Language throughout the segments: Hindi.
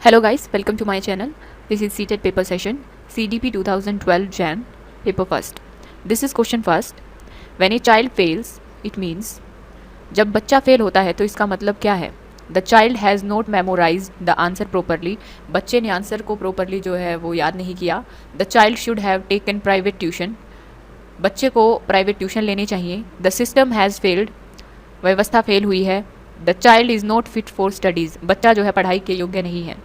Hello guys, welcome to my channel. This is seated paper session CDP 2012 Jan paper first. This is question first. When a child fails, it means जब बच्चा फेल होता है तो इसका मतलब क्या है? The child has not memorise the answer properly. बच्चे ने आंसर को प्रॉपरली जो है वो याद नहीं किया. The child should have taken private tuition. बच्चे को प्राइवेट ट्यूशन लेनी चाहिए. The system has failed. व्यवस्था फेल हुई है. The child is not fit for studies. बच्चा जो है पढ़ाई के योग्य नहीं है.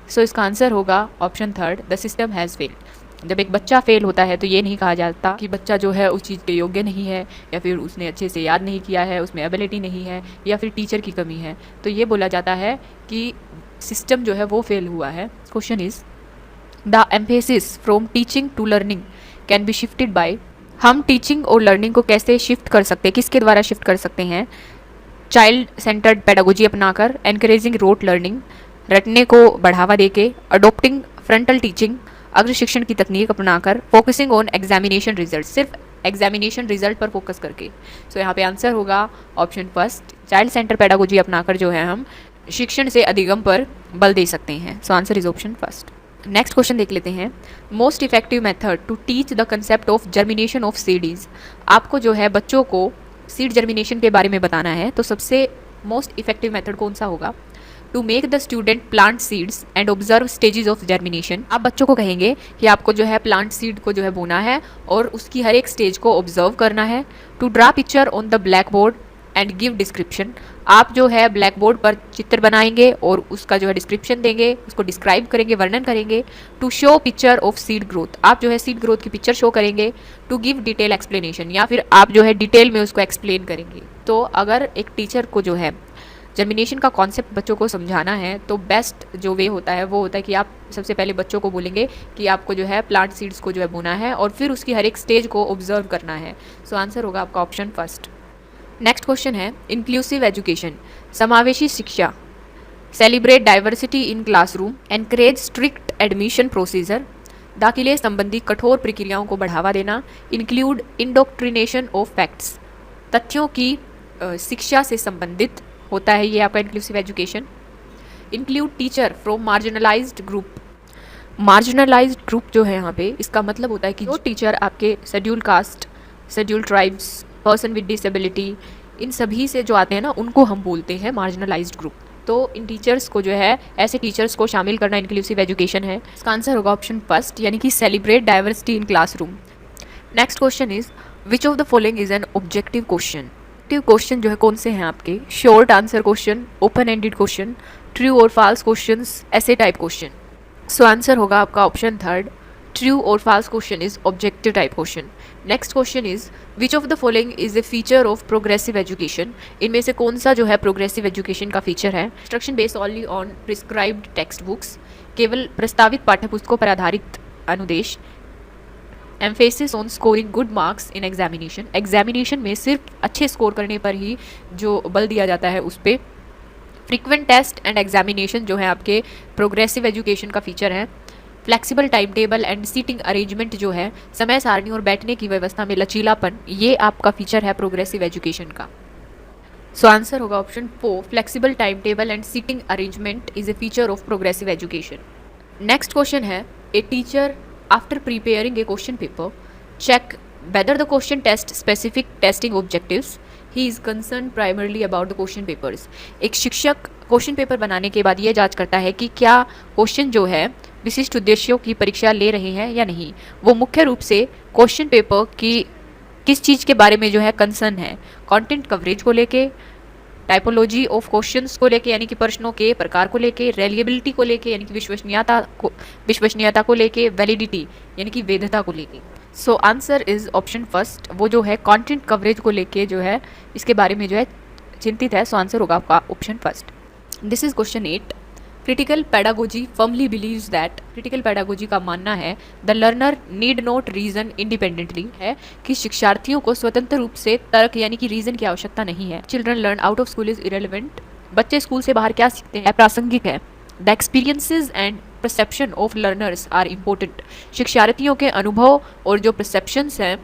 सो इसका आंसर होगा option third, the system has failed. जब एक बच्चा फेल होता है तो ये नहीं कहा जाता कि बच्चा जो है उस चीज़ के योग्य नहीं है, या फिर उसने अच्छे से याद नहीं किया है, उसमें एबिलिटी नहीं है, या फिर टीचर की कमी है. तो ये बोला जाता है कि सिस्टम जो है वो फेल हुआ है. Question is the emphasis from teaching to learning can be shifted by. हम टीचिंग और लर्निंग को कैसे शिफ्ट कर सकते हैं, किसके द्वारा शिफ्ट कर सकते हैं? चाइल्ड सेंटर्ड पेडागोजी अपनाकर, एनकरेजिंग रोट लर्निंग, रटने को बढ़ावा देके, अडोप्टिंग फ्रंटल टीचिंग, अग्र शिक्षण की तकनीक अपनाकर, फोकसिंग ऑन एग्जामिनेशन रिजल्ट, सिर्फ एग्जामिनेशन रिजल्ट पर फोकस करके. सो यहाँ पे आंसर होगा option first, child centre pedagogy अपनाकर जो है हम शिक्षण से अधिगम पर बल दे सकते हैं. So answer is option first. Next question देख लेते हैं. Most effective method to teach the concept of germination of seed is. आपको जो है बच्चों को सीड जर्मिनेशन के बारे में बताना है, तो सबसे मोस्ट इफेक्टिव मेथड कौन सा होगा? To make the student plant seeds and observe stages of germination. आप बच्चों को कहेंगे कि आपको जो है प्लांट सीड को जो है बोना है और उसकी हर एक स्टेज को ऑब्जर्व करना है. To draw picture on the black board and give description. आप जो है ब्लैक बोर्ड पर चित्र बनाएंगे और उसका जो है डिस्क्रिप्शन देंगे, उसको डिस्क्राइब करेंगे, वर्णन करेंगे. To show picture of seed growth. आप जो है सीड ग्रोथ की पिक्चर शो करेंगे. टू गिव डिटेल एक्सप्लेनेशन, या फिर आप जो है डिटेल में उसको एक्सप्लेन करेंगे. तो अगर एक टीचर को जो है जर्मिनेशन का कॉन्सेप्ट बच्चों को समझाना है तो बेस्ट जो वे होता है वो होता है कि आप सबसे पहले बच्चों को बोलेंगे कि आपको जो है प्लांट सीड्स को जो है बोना है और फिर उसकी हर एक स्टेज को ऑब्जर्व करना है. सो आंसर होगा आपका ऑप्शन फर्स्ट. नेक्स्ट क्वेश्चन है इंक्लूसिव एजुकेशन, समावेशी शिक्षा, celebrate diversity in classroom, encourage strict admission procedure, दाखिले संबंधी कठोर प्रक्रियाओं को बढ़ावा देना, इंक्लूड इंडोक्ट्रिनेशन ऑफ फैक्ट्स. तथ्यों की शिक्षा से संबंधित होता है ये आपका inclusive education. Include teacher from marginalised group. Marginalised group जो है यहाँ पे इसका मतलब होता है कि जो टीचर आपके schedule caste, schedule tribes, person with disability, इन सभी से जो आते हैं ना उनको हम बोलते हैं मार्जिनलाइज्ड ग्रुप. तो इन टीचर्स को जो है ऐसे टीचर्स को शामिल करना इंक्लूसिव एजुकेशन है. इसका आंसर होगा ऑप्शन फर्स्ट, यानी कि celebrate diversity in classroom. Next question is which of the following is an objective question. Question जो है कौन से हैं आपके? Short answer question, open ended question, true और फॉल्स क्वेश्चंस, ऐसे टाइप क्वेश्चन. सो आंसर होगा आपका ऑप्शन थर्ड, ट्रू और false question is objective type question. Next question is which of the following is a feature of progressive education. इनमें से कौन सा जो है प्रोग्रेसिव एजुकेशन का फीचर है? Instruction based only on prescribed text books, केवल प्रस्तावित पाठ्यपुस्तकों पर आधारित अनुदेश, emphasis on scoring good marks in examination. Examination में सिर्फ अच्छे स्कोर करने पर ही जो बल दिया जाता है उस पर. फ्रीक्वेंट टेस्ट एंड एग्जामिनेशन जो है आपके प्रोग्रेसिव एजुकेशन का फीचर है. Flexible time table and seating arrangement जो है समय सारणी और बैठने की व्यवस्था में लचीलापन, ये आपका फीचर है प्रोग्रेसिव एजुकेशन का. सो आंसर होगा option 4, flexible time table and seating arrangement is a feature of progressive education. Next question है a teacher after preparing a question paper check whether the question test specific testing objectives. He is concerned primarily about the question papers. एक शिक्षक क्वेश्चन पेपर बनाने के बाद ये जांच करता है कि क्या क्वेश्चन जो है विशिष्ट उद्देश्यों की परीक्षा ले रहे हैं या नहीं. वो मुख्य रूप से क्वेश्चन पेपर की किस चीज़ के बारे में जो है कंसर्न है? कंटेंट कवरेज को लेके, टाइपोलॉजी ऑफ क्वेश्चंस को लेके यानी कि प्रश्नों के प्रकार को लेके, रेलिएबिलिटी को लेके यानी कि विश्वसनीयता को लेके, वैलिडिटी यानी कि वैधता को लेके. सो आंसर इज ऑप्शन फर्स्ट, वो जो है कंटेंट कवरेज को लेके जो है इसके बारे में जो है चिंतित है. सो आंसर होगा आपका option first. This is question 8. Critical pedagogy firmly believes that. Critical pedagogy का मानना है the learner need not reason independently, है कि शिक्षार्थियों को स्वतंत्र रूप से तर्क यानी कि रीजन की आवश्यकता नहीं है. Children learn out of school is irrelevant. बच्चे स्कूल से बाहर क्या सीखते हैं अप्रासंगिक है. The experiences and perception of learners are important. शिक्षार्थियों के अनुभव और जो परसेप्शंस हैं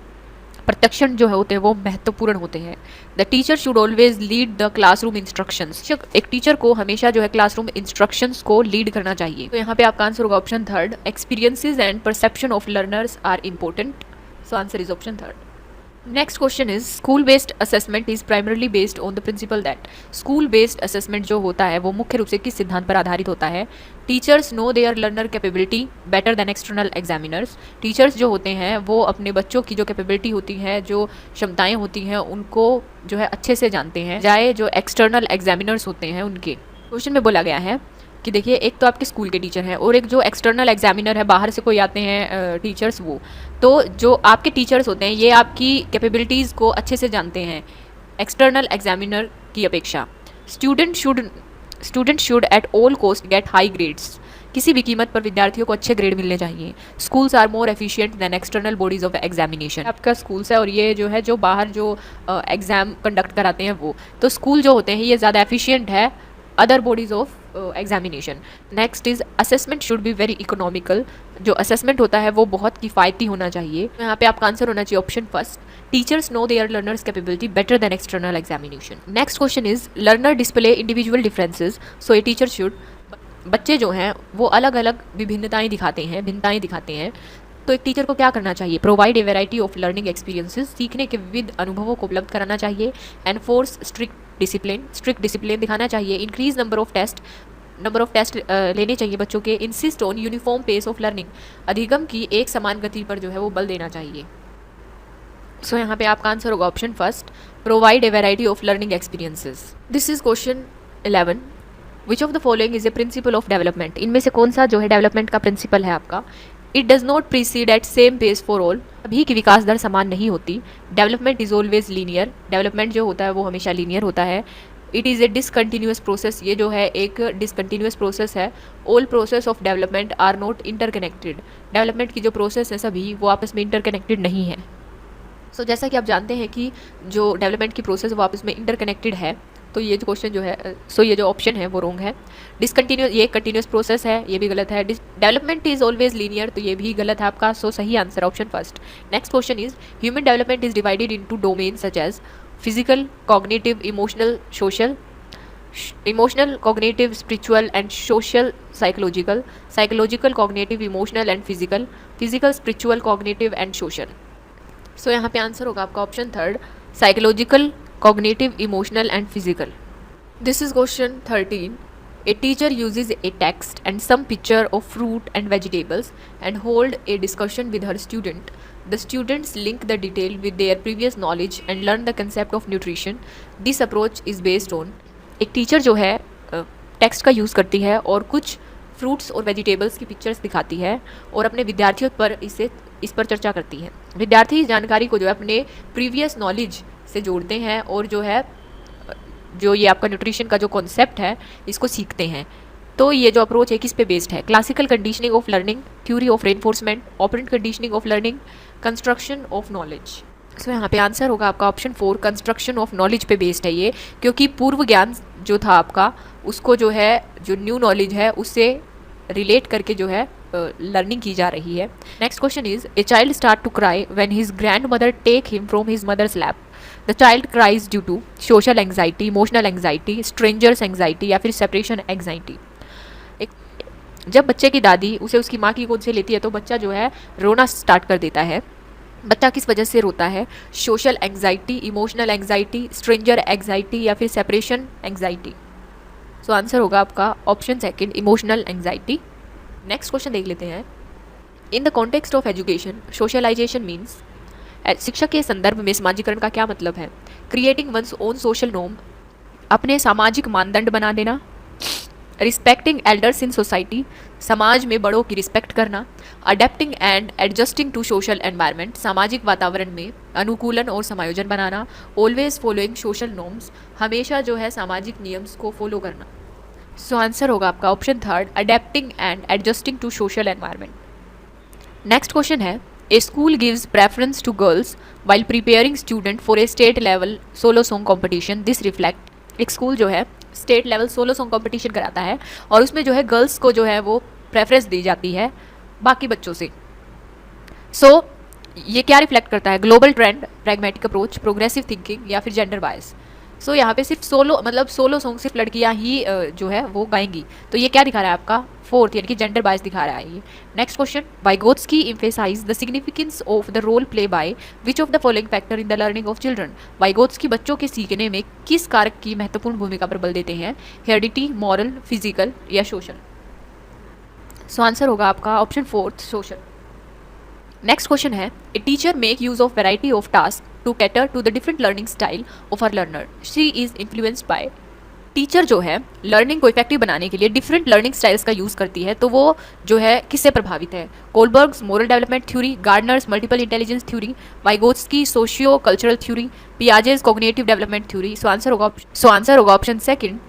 प्रत्यक्षण जो होते हैं वो महत्वपूर्ण होते हैं। The teacher should always lead the classroom instructions. एक टीचर को हमेशा जो है क्लासरूम इंस्ट्रक्शंस को लीड करना चाहिए। तो यहाँ पे आपका आंसर होगा option third, experiences and perception of learners are important. So answer is option third. Next question is school based assessment is primarily based on the principle that. School based assessment जो होता है वो मुख्य रूप से किस सिद्धांत पर आधारित होता है? Teachers know their learner capability better than external examiners. Teachers जो होते हैं वो अपने बच्चों की जो कैपेबिलिटी होती है, जो क्षमताएं होती हैं, उनको जो है अच्छे से जानते हैं, जाए जो एक्सटर्नल एग्जामिनर्स होते हैं उनके। क्वेश्चन में बोला गया है कि देखिए, एक तो आपके स्कूल के टीचर हैं और एक जो एक्सटर्नल एग्जामिनर है, बाहर से कोई आते हैं टीचर्स, वो तो जो आपके टीचर्स होते हैं ये आपकी कैपेबिलिटीज़ को अच्छे से जानते हैं एक्सटर्नल एग्जामिनर की अपेक्षा। Student should at all cost get high grades. किसी भी कीमत पर विद्यार्थियों को अच्छे ग्रेड मिलने चाहिए। Schools are more efficient than external bodies of examination. आपका स्कूल्स है और ये जो है जो बाहर जो एग्ज़ाम कंडक्ट कराते हैं वो, तो स्कूल जो होते हैं ये ज़्यादा एफिशिएंट है other bodies of examination. Next is assessment should be very economical. जो असेसमेंट होता है वो बहुत किफ़ायती होना चाहिए। यहाँ पे आपका आंसर होना चाहिए option first, teachers know their learners capability better than external examination. Next question is learner display individual differences, so a teacher should. बच्चे जो हैं वो अलग अलग भिन्नताएं दिखाते हैं, तो एक टीचर को क्या करना चाहिए? Provide a variety of learning experiences, सीखने के विविध अनुभवों को उपलब्ध कराना चाहिए। एनफोर्स स्ट्रिक्ट डिसिप्लिन दिखाना चाहिए। इंक्रीज नंबर ऑफ टेस्ट लेने चाहिए बच्चों के। Insist on uniform pace of learning, अधिगम की एक समान गति पर जो है वो बल देना चाहिए। सो यहाँ पे आपका आंसर होगा option first, provide a variety of learning experiences. This is question 11, which of the following is A principle of development. इनमें से कौन सा जो है डेवलपमेंट का प्रिंसिपल है आपका? It does not precede at same pace for all. सभी की विकास दर समान नहीं होती। Development is always linear. Development जो होता है वो हमेशा लीनियर होता है। It is a discontinuous process. ये जो है एक डिसकंटिन्यूस प्रोसेस है। All process of development are not interconnected. Development की जो प्रोसेस है सभी वो आपस में इंटरकनेक्टेड नहीं है। सो जैसा कि आप जानते हैं कि जो डेवलपमेंट की प्रोसेस वो आपस में इंटरकनेक्टेड है, तो ये जो क्वेश्चन जो है, ये जो ऑप्शन है वो रॉन्ग है। डिसकंटिन्यूस, ये कंटिन्यूस प्रोसेस है, ये भी गलत है। डेवलपमेंट इज ऑलवेज लीनियर, तो ये भी गलत है आपका। सो सही answer option first. Next question is human development is divided into domain such as physical, cognitive, emotional, cognitive, spiritual and social, psychological, cognitive, emotional and physical, spiritual, cognitive and social. So यहाँ पे आंसर होगा आपका option third, psychological, cognitive, emotional and physical. This is question 13. A teacher uses a text and some picture of fruit and vegetables and hold a discussion with her student. The students link the detail with their previous knowledge and learn the concept of nutrition. This approach is based on, एक टीचर जो है टेक्स्ट का यूज़ करती है और कुछ फ्रूट्स और वेजिटेबल्स की पिक्चर्स दिखाती है और अपने विद्यार्थियों पर इस पर चर्चा करती है। विद्यार्थी इस जानकारी को जो है अपने प्रीवियस नॉलेज से जोड़ते हैं और जो है जो ये आपका न्यूट्रिशन का जो कॉन्सेप्ट है इसको सीखते हैं। तो ये जो अप्रोच है किस पे बेस्ड है? Classical conditioning of learning, theory of reinforcement, operant conditioning of learning, construction of knowledge. So यहाँ पे आंसर होगा आपका ऑप्शन 4, कंस्ट्रक्शन ऑफ नॉलेज पे बेस्ड है ये, क्योंकि पूर्व ज्ञान जो था आपका उसको जो है जो न्यू नॉलेज है उससे रिलेट करके जो है लर्निंग की जा रही है। Next question is a child start to cry when his grandmother take him from his mother's lap. The child cries due to social anxiety, emotional anxiety, strangers anxiety या फिर सेपरेशन एंग्जाइटी। जब बच्चे की दादी उसे उसकी माँ की गोद से लेती है तो बच्चा जो है रोना स्टार्ट कर देता है। बच्चा किस वजह से रोता है? Social anxiety, emotional anxiety, stranger anxiety या फिर सेपरेशन एंग्जाइटी। सो आंसर होगा आपका option second, emotional anxiety. Next question देख लेते हैं। In the context of education, socialisation means, शिक्षा के संदर्भ में समाजीकरण का क्या मतलब है? Creating one's own social norm, अपने सामाजिक मानदंड बना देना। रिस्पेक्टिंग एल्डर्स इन सोसाइटी, समाज में बड़ों की रिस्पेक्ट करना। Adapting and adjusting to social environment, सामाजिक वातावरण में अनुकूलन और समायोजन बनाना। ऑलवेज फॉलोइंग सोशल नॉर्म्स, हमेशा जो है सामाजिक नियम्स को फॉलो करना। सो आंसर होगा आपका option third, adapting and adjusting to social environment. Next question है, a school gives preference to girls while preparing student for a state level solo song competition, this reflect. एक स्कूल जो है state level solo song competition कराता है और उसमें जो है गर्ल्स को जो है वो प्रेफरेंस दी जाती है बाकी बच्चों से। सो ये क्या रिफ्लेक्ट करता है? Global trend, pragmatic approach, progressive thinking या फिर जेंडर बायस। सो यहाँ पे सिर्फ सोलो सॉन्ग सिर्फ लड़कियाँ ही जो है वो गाएंगी, तो ये क्या दिखा रहा है आपका? फोर्थ, यानी कि जेंडर बायस दिखा रहा है ये। Next question, Vygotsky emphasise the significance of the role play by which of the following factor in the learning of children. Vygotsky बच्चों के सीखने में किस कारक की महत्वपूर्ण भूमिका पर बल देते हैं? हेरिडिटी, मॉरल, फिजिकल या सोशल। सो आंसर होगा आपका option fourth, social. Next question है, a teacher make use of variety of task to cater to the different learning style of her learner, she is influenced by. Teacher जो है लर्निंग को इफेक्टिव बनाने के लिए डिफरेंट लर्निंग स्टाइल्स का यूज करती है, तो वो जो है किससे प्रभावित है? Kohlberg's moral development theory, Gardner's multiple intelligence theory, Vygotsky socio cultural theory, Piaget's cognitive development theory. So answer होगा option second,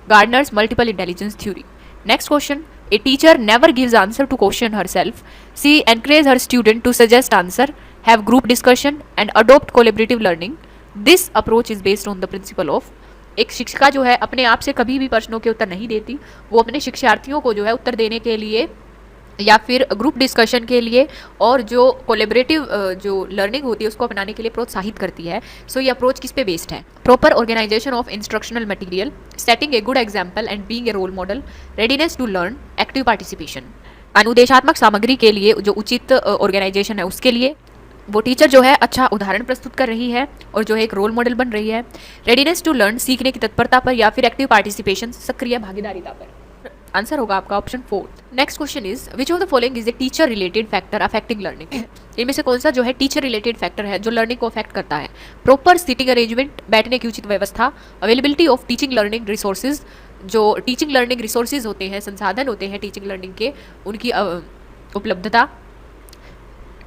Gardner's multiple intelligence theory. Next question, a teacher never gives answer to question herself, she encourages her student to suggest answer, have group discussion and adopt collaborative learning. This approach is based on the principle of। एक शिक्षिका जो है अपने आप से कभी भी प्रश्नों के उत्तर नहीं देती, वो अपने शिक्षार्थियों को जो है उत्तर देने के लिए या फिर ग्रुप डिस्कशन के लिए और जो कोलेबरेटिव जो लर्निंग होती है उसको अपनाने के लिए प्रोत्साहित करती है। सो ये अप्रोच किस पे बेस्ड है? Proper organisation of instructional material, setting a good example and being a role model, readiness to learn, active participation. अनुदेशात्मक सामग्री के लिए जो उचित ऑर्गेनाइजेशन है उसके लिए वो टीचर जो है अच्छा उदाहरण प्रस्तुत कर रही है और जो है एक रोल मॉडल बन रही है। रेडीनेस टू लर्न, सीखने की तत्परता पर, या फिर एक्टिव पार्टिसिपेशन, सक्रिय भागीदारिता पर। आंसर होगा आपका option fourth. Next question is, which of the following is a teacher related factor affecting learning. इनमें से कौन सा जो है टीचर रिलेटेड फैक्टर है जो लर्निंग को अफेक्ट करता है? प्रॉपर सीटिंग अरेंजमेंट, बैठने की उचित व्यवस्था, availability of teaching learning resources, जो टीचिंग लर्निंग रिसोर्सेज होते हैं, संसाधन होते हैं टीचिंग लर्निंग के, उनकी उपलब्धता,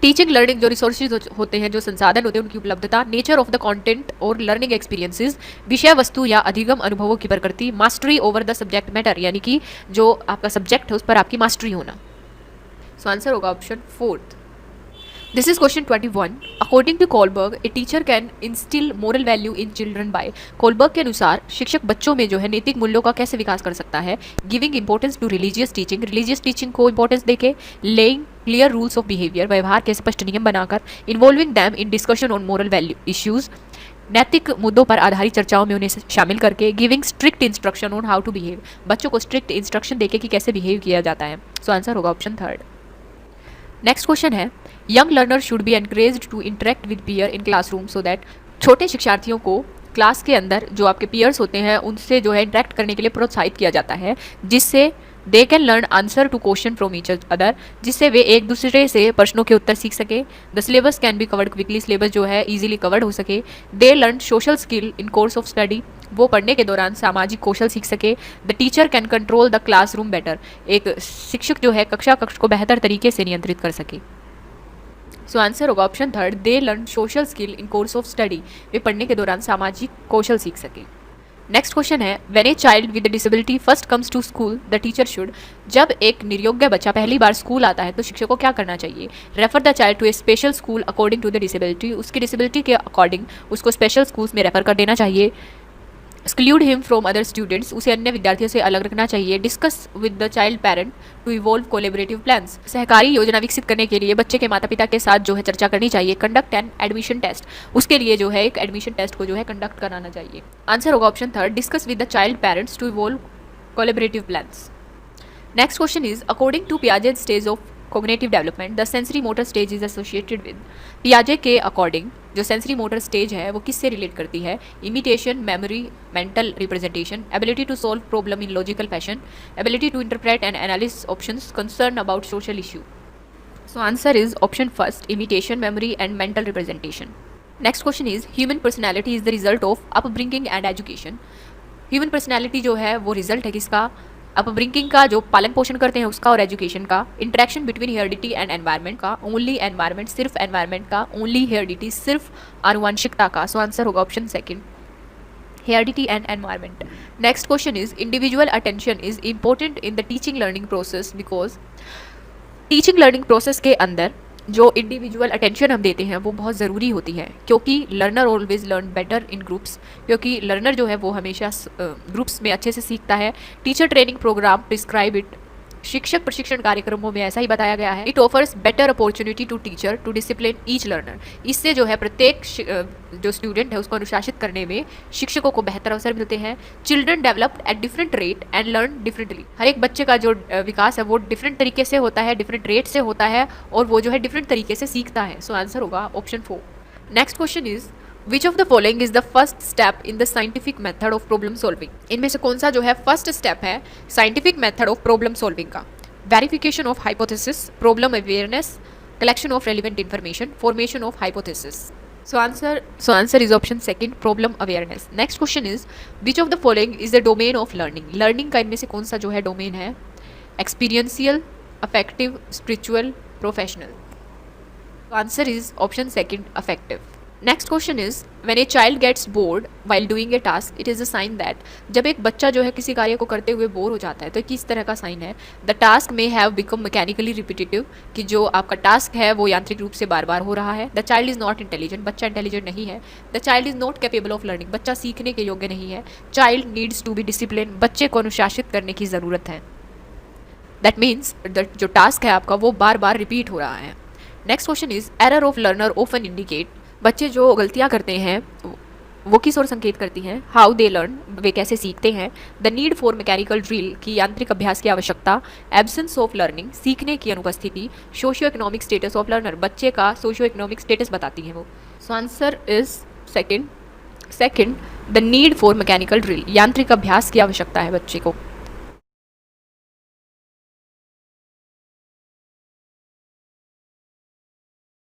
टीचिंग लर्निंग जो रिसोर्सेज होते हैं, जो संसाधन होते हैं, उनकी उपलब्धता, नेचर ऑफ द कंटेंट और लर्निंग एक्सपीरियंसेस, विषय वस्तु या अधिगम अनुभवों की प्रकृति, mastery over the subject matter, यानी कि जो आपका सब्जेक्ट है उस पर आपकी मास्टरी होना। सो आंसर होगा option fourth. This is question 21। According to Kohlberg, a teacher can instil moral value in children by. Kohlberg के अनुसार शिक्षक बच्चों में जो है नैतिक मूल्यों का कैसे विकास कर सकता है? Giving importance to religious teaching को इंपॉर्टेंस देके, laying clear rules of behaviour, व्यवहार के स्पष्ट नियम बनाकर, involving them in discussion on moral value issues, नैतिक मुद्दों पर आधारित चर्चाओं में उन्हें शामिल करके, giving strict instruction on how to behave, बच्चों को स्ट्रिक्ट इंस्ट्रक्शन देके कि कैसे बिहेव किया जाता है। सो आंसर होगा ऑप्शन थर्ड। नेक्स्ट क्वेश्चन है, young learner should be encouraged to interact with peer in classroom so that. छोटे शिक्षार्थियों को क्लास के अंदर जो आपके पीयर्स होते हैं उनसे जो है इंटरेक्ट करने के लिए प्रोत्साहित किया जाता है, जिससे they can learn answer to question from each other, जिससे वे एक दूसरे से प्रश्नों के उत्तर सीख सके। The syllabus can be covered quickly, syllabus जो है इजीली कवर्ड हो सके। दे learn social skill in course of study, वो पढ़ने के दौरान सामाजिक कौशल सीख सके। The teacher can control the classroom better, एक शिक्षक जो है कक्ष को बेहतर तरीके से नियंत्रित कर सके। सो आंसर होगा option third, they learn social skill in course of study, वे पढ़ने के दौरान सामाजिक कौशल सीख सके। नेक्स्ट क्वेश्चन है, when a child with disability first comes to school the teacher should. जब एक निर्योग्य बच्चा पहली बार स्कूल आता है तो शिक्षक को क्या करना चाहिए? Refer the child to a special school according to the disability, उसकी डिसेबिलिटी के अकॉर्डिंग उसको स्पेशल स्कूल्स में रेफर कर देना चाहिए। Exclude him from other students, उसे अन्य विद्यार्थियों से अलग रखना चाहिए। Discuss with the child parent to evolve collaborative plans, सहकारी योजना विकसित करने के लिए बच्चे के माता पिता के साथ जो है चर्चा करनी चाहिए। कंडक्ट एन एडमिशन टेस्ट, उसके लिए जो है एक एडमिशन टेस्ट को जो है कंडक्ट कराना चाहिए। आंसर होगा option third, discuss with the child parents to evolve collaborative plans. Next question is, according to Piaget's stage of cognitive development the sensory motor stage is associated with. पियाजे के अकॉर्डिंग जो सेंसरी मोटर स्टेज है वो किससे रिलेट करती है? Imitation, memory, mental representation, ability to solve problem in logical fashion, ability to interpret and analysis options, concern about social issue. So answer is option first, imitation, memory and mental representation. Next question is, human personality is the result of upbringing and education. Human personality जो है वो रिजल्ट है किसका? अपब्रिंगिंग का, जो पालन पोषण करते हैं उसका, और एजुकेशन का। Interaction between heredity and environment का, ओनली एनवायरनमेंट, सिर्फ एनवायरनमेंट का। ओनली हेरिडिटी, सिर्फ आनुवंशिकता का। सो आंसर होगा option second, heredity and environment. Next question is, individual attention is important in the teaching learning process because. Teaching learning process के अंदर जो इंडिविजुअल अटेंशन हम देते हैं वो बहुत ज़रूरी होती है, क्योंकि learner always learn better in groups, क्योंकि लर्नर जो है वो हमेशा ग्रुप्स में अच्छे से सीखता है। Teacher training programme prescribe it शिक्षक प्रशिक्षण कार्यक्रमों में ऐसा ही बताया गया है। It offers better opportunity to teacher to discipline each learner. इससे जो है प्रत्येक जो स्टूडेंट है उसको अनुशासित करने में शिक्षकों को बेहतर अवसर मिलते हैं। Children developed at different rate and learn differently. हर एक बच्चे का जो विकास है वो डिफरेंट तरीके से होता है, डिफरेंट रेट से होता है और वो जो है डिफरेंट तरीके से सीखता है। सो आंसर होगा option 4। Next question is which of the following is the first step in the scientific method of problem solving. इनमें से कौन सा जो है फर्स्ट स्टेप है scientific method of problem solving का? Verification of hypothesis, problem awareness, collection of relevant information, formation of hypothesis. So answer is option second, problem awareness. Next question is which of the following is the domain of learning. Learning का इनमें से कौन सा जो है डोमेन है? Experiential, affective, spiritual, professional. Answer is option second, affective. Next question is when a child gets bored while doing a task it is a sign that. जब एक बच्चा जो है किसी कार्य को करते हुए बोर हो जाता है तो किस तरह का साइन है? The task may have become mechanically repetitive, कि जो आपका टास्क है वो यांत्रिक रूप से बार बार हो रहा है। The child is not intelligent, बच्चा इंटेलिजेंट नहीं है। The child is not capable of learning, बच्चा सीखने के योग्य नहीं है। Child needs to be discipline, बच्चे को अनुशासित करने की ज़रूरत है। दैट मीन्स जो टास्क है आपका वो बार बार रिपीट हो रहा है। Next question is error of learner often indicate. बच्चे जो गलतियाँ करते हैं वो किस ओर संकेत करती हैं? हाउ दे लर्न, वे कैसे सीखते हैं। The need for mechanical drill, की यांत्रिक अभ्यास की आवश्यकता। एब्सेंस ऑफ लर्निंग, सीखने की अनुपस्थिति। Socio economic status of learner, बच्चे का सोशियो इकोनॉमिक स्टेटस बताती हैं वो। सो answer is second, the need for mechanical drill, यांत्रिक अभ्यास की आवश्यकता है बच्चे को।